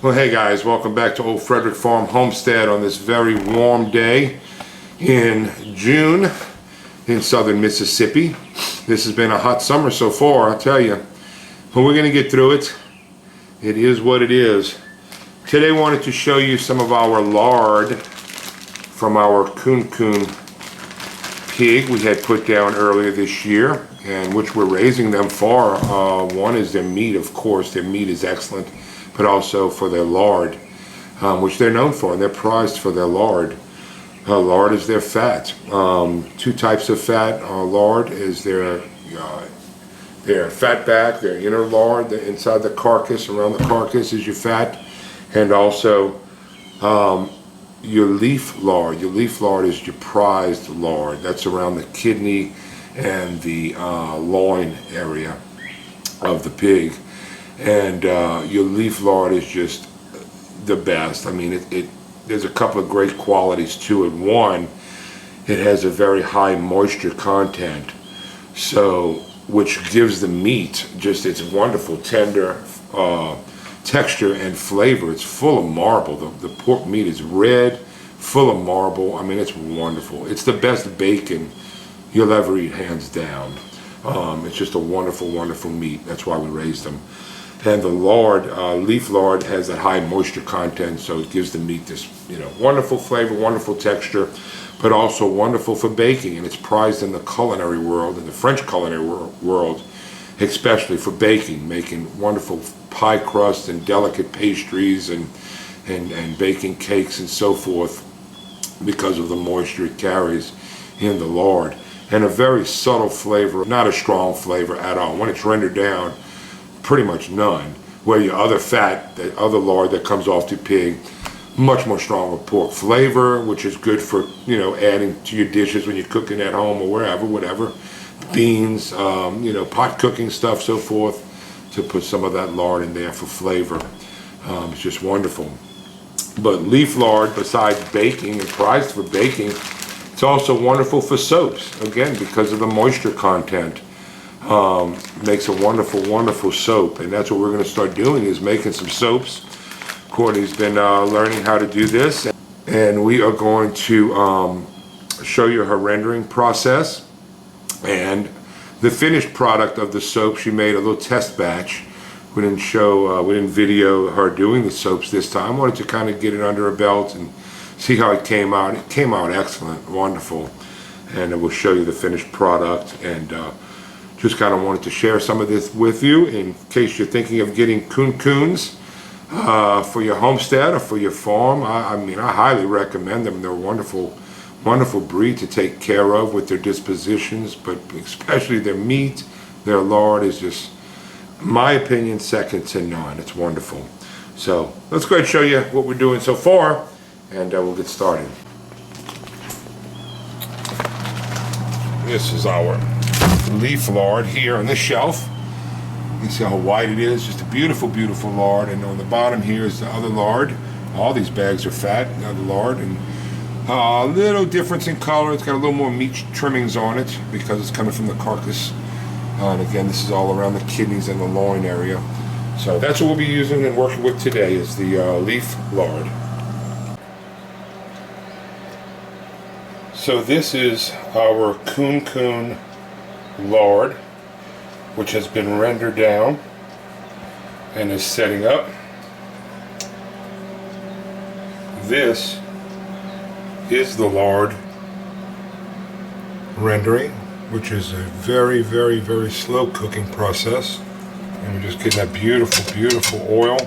Well, hey guys, welcome back to Old Frederick Farm Homestead on this very warm day in June in southern Mississippi. This has been a hot summer so far, I'll tell you. But we're going to get through it. It is what it is. Today I wanted to show you some of our lard from our Kunekune pig we had put down earlier this year, and which we're raising them for. One is their meat, of course. Their meat is excellent, but also for their lard, which they're known for, and they're prized for their lard. Lard is their fat. Two types of fat. Lard is their fat back, their inner lard, the inside the carcass, around the carcass is your fat, and also your leaf lard. Your leaf lard is your prized lard. That's around the kidney and the loin area of the pig. And your leaf lard is just the best. I mean, there's a couple of great qualities to it. One, it has a very high moisture content, so which gives the meat just its wonderful tender texture and flavor. It's full of marble. The pork meat is red, full of marble. I mean, it's wonderful. It's the best bacon you'll ever eat, hands down. It's just a wonderful, wonderful meat. That's why we raised them. And the lard, leaf lard, has that high moisture content, so it gives the meat this, wonderful flavor, wonderful texture, but also wonderful for baking. And it's prized in the culinary world, in the French culinary world, especially for baking, making wonderful pie crust and delicate pastries and baking cakes and so forth, because of the moisture it carries in the lard. And a very subtle flavor, not a strong flavor at all. When it's rendered down, pretty much none. Where your other fat, the other lard that comes off the pig, much more stronger pork flavor, which is good for, adding to your dishes when you're cooking at home or wherever, whatever. Beans, pot cooking stuff, so forth, to put some of that lard in there for flavor. It's just wonderful. But leaf lard, besides baking and prized for baking, it's also wonderful for soaps, again, because of the moisture content. Makes a wonderful, wonderful soap, and that's what we're going to start doing, is making some soaps. Courtney's been learning how to do this, and we are going to show you her rendering process and the finished product of the soap. She made a little test batch. We didn't video her doing the soaps this time. I wanted to kind of get it under her belt and see how it came out. It came out excellent, wonderful, and we'll show you the finished product. And just kind of wanted to share some of this with you in case you're thinking of getting Kunekunes for your homestead or for your farm. I mean, I highly recommend them. They're a wonderful, wonderful breed to take care of with their dispositions, but especially their meat, their lard is just, in my opinion, second to none. It's wonderful. So let's go ahead and show you what we're doing so far, and we'll get started. This is our leaf lard here on this shelf. You can see how white it is, just a beautiful, beautiful lard. And on the bottom here is the other lard. All these bags are fat, the other lard, and a little difference in color. It's got a little more meat trimmings on it because it's coming from the carcass. And again, this is all around the kidneys and the loin area. So that's what we'll be using and working with today, is the leaf lard. So this is our Kunekune lard, which has been rendered down and is setting up. This is the lard rendering, which is a very, very, very slow cooking process, and we're just getting that beautiful, beautiful oil.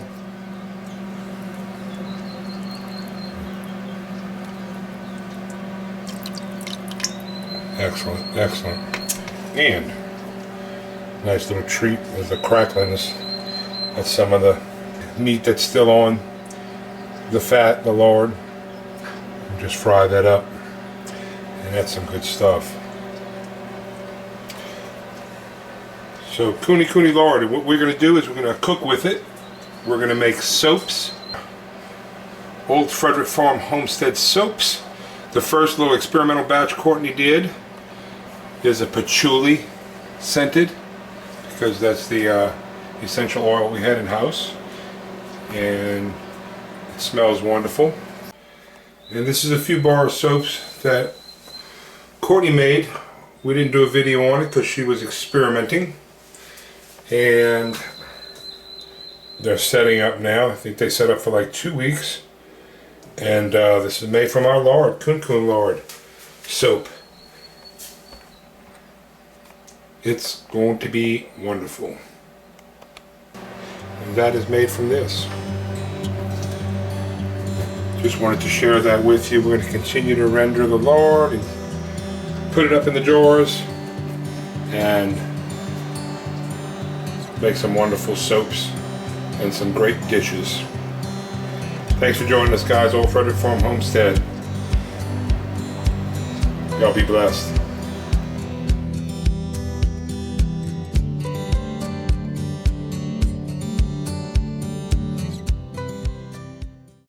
Excellent, excellent. And nice little treat is the crackliness. That's some of the meat that's still on the fat, the lard. And just fry that up, and that's some good stuff. So Kunekune lard, what we're going to do is we're going to cook with it. We're going to make soaps. Old Frederick Farm Homestead soaps. The first little experimental batch Courtney did is a patchouli scented, because that's the essential oil we had in house. and it smells wonderful. And this is a few bar soaps that Courtney made. We didn't do a video on it because she was experimenting, and they're setting up now. I think they set up for like 2 weeks, and this is made from our lard, Kunekune lard soap. It's going to be wonderful, and that is made from this. Just wanted to share that with you. We're going to continue to render the lard and put it up in the jars and make some wonderful soaps and some great dishes. Thanks for joining us, guys. Old Frederick Farm Homestead. Y'all be blessed.